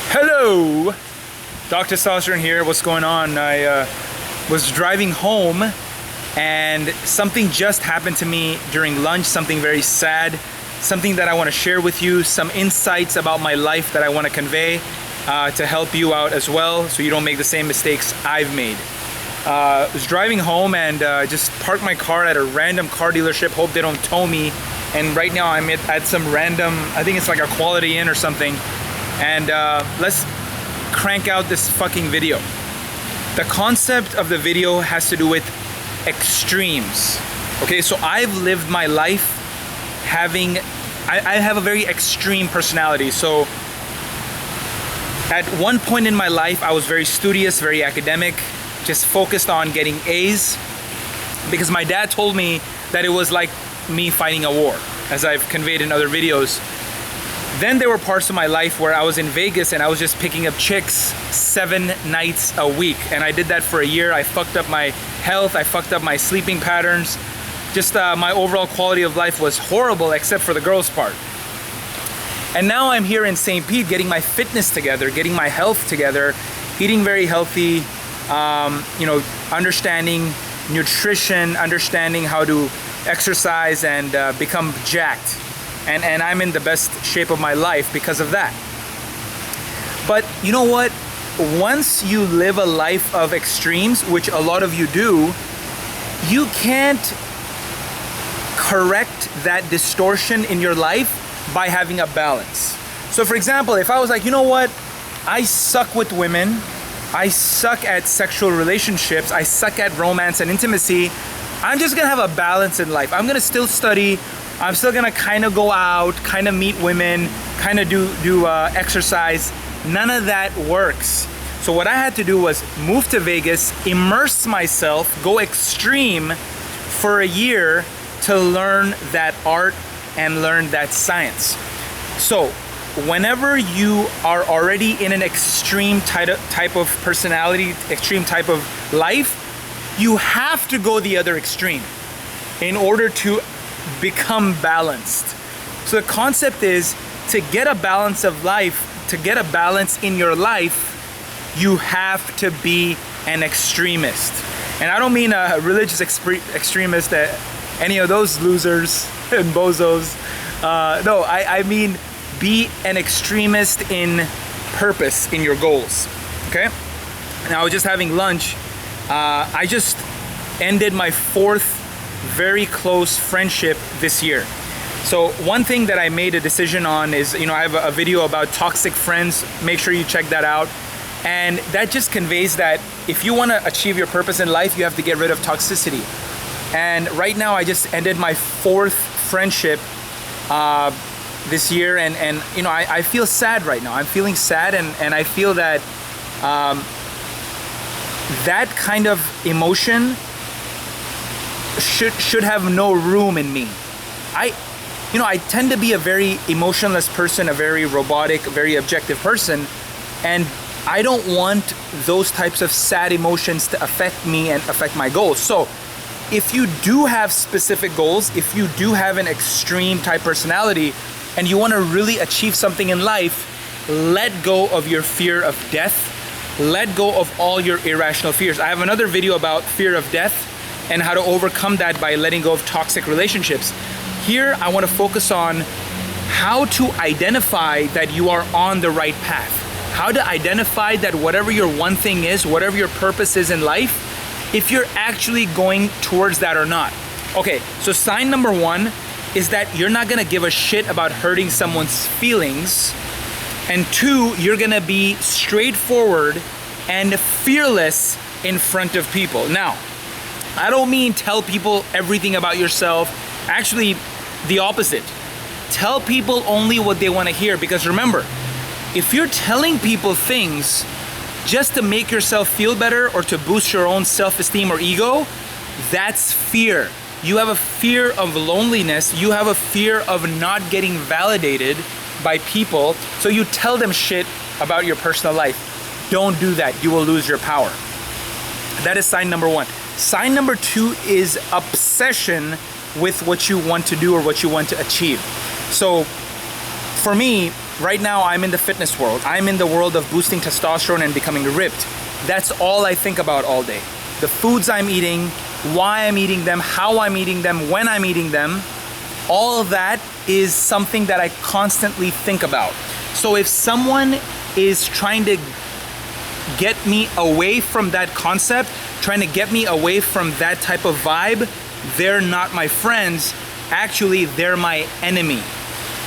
Hello, Dr. Saucerin here. What's going on? I was driving home and something just happened to me during lunch, something very sad, something that I want to share with you, some insights about my life that I want to convey to help you out as well so you don't make the same mistakes I've made. I was driving home and just parked my car at a random car dealership, hope they don't tow me. And right now I'm at some random, I think it's like a Quality Inn or something. And let's crank out this fucking video. The concept of the video has to do with extremes. Okay, so I've lived my life having, I have a very extreme personality. So at one point in my life, I was very studious, very academic, just focused on getting A's because my dad told me that it was like me fighting a war, as I've conveyed in other videos. Then there were parts of my life where I was in Vegas and I was just picking up chicks 7 nights a week. And I did that for a year. I fucked up my health. I fucked up my sleeping patterns. Just my overall quality of life was horrible except for the girls part. And now I'm here in St. Pete getting my fitness together, getting my health together, eating very healthy, understanding nutrition, understanding how to exercise and become jacked. And I'm in the best shape of my life because of that. But you know what? Once you live a life of extremes, which a lot of you do, you can't correct that distortion in your life by having a balance. So for example, if I was like, you know what? I suck with women. I suck at sexual relationships. I suck at romance and intimacy. I'm just gonna have a balance in life. I'm gonna still study. I'm still gonna kind of go out, kind of meet women, kind of do exercise. None of that works. So what I had to do was move to Vegas, immerse myself, go extreme for a year to learn that art and learn that science. So whenever you are already in an extreme type of personality, extreme type of life, you have to go the other extreme in order to become balanced. So the concept is to get a balance of life, to get a balance in your life, you have to be an extremist. And I don't mean a religious extremist, any of those losers and bozos. No, I mean be an extremist in purpose, in your goals. Okay? Now I was just having lunch. I just ended my 4th very close friendship this year. So one thing that I made a decision on is, I have a video about toxic friends. Make sure you check that out. And that just conveys that if you want to achieve your purpose in life, you have to get rid of toxicity. And right now I just ended my 4th friendship this year. And I feel sad right now. I'm feeling sad and I feel that that kind of emotion should have no room in me. I tend to be a very emotionless person, a very robotic, very objective person, and I don't want those types of sad emotions to affect me and affect my goals. So if you do have specific goals, if you do have an extreme type personality and you want to really achieve something in life, let go of your fear of death. Let go of all your irrational fears. I have another video about fear of death and how to overcome that by letting go of toxic relationships. Here, I want to focus on how to identify that you are on the right path. How to identify that whatever your one thing is, whatever your purpose is in life, if you're actually going towards that or not. Okay, so sign number 1 is that you're not gonna give a shit about hurting someone's feelings. And 2, you're gonna be straightforward and fearless in front of people. Now, I don't mean tell people everything about yourself. Actually, the opposite. Tell people only what they want to hear, because remember, if you're telling people things just to make yourself feel better or to boost your own self-esteem or ego, that's fear. You have a fear of loneliness. You have a fear of not getting validated by people, so you tell them shit about your personal life. Don't do that. You will lose your power. That is sign number 1. Sign number 2 is obsession with what you want to do or what you want to achieve. So for me, right now I'm in the fitness world. I'm in the world of boosting testosterone and becoming ripped. That's all I think about all day. The foods I'm eating, why I'm eating them, how I'm eating them, when I'm eating them, all of that is something that I constantly think about. So if someone is trying to get me away from that concept, trying to get me away from that type of vibe, they're not my friends. Actually, they're my enemy.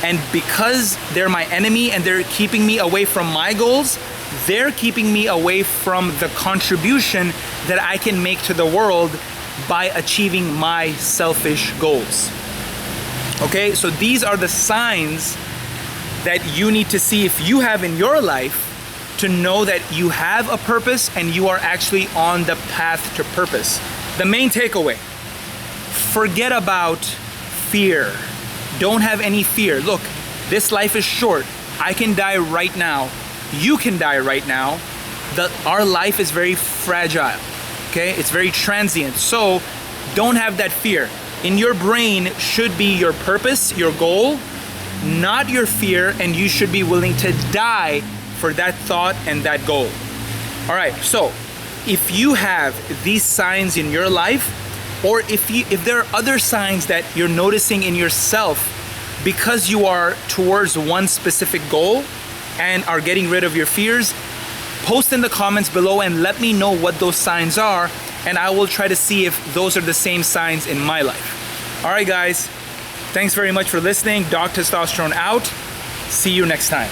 And because they're my enemy and they're keeping me away from my goals, they're keeping me away from the contribution that I can make to the world by achieving my selfish goals. Okay, so these are the signs that you need to see if you have in your life to know that you have a purpose and you are actually on the path to purpose. The main takeaway, forget about fear. Don't have any fear. Look, this life is short. I can die right now. You can die right now. Our life is very fragile, okay? It's very transient. So don't have that fear. In your brain should be your purpose, your goal, not your fear, and you should be willing to die for that thought and that goal. All right, so if you have these signs in your life, or if there are other signs that you're noticing in yourself because you are towards one specific goal and are getting rid of your fears, post in the comments below and let me know what those signs are, and I will try to see if those are the same signs in my life. All right, guys, thanks very much for listening. Doc Testosterone out. See you next time.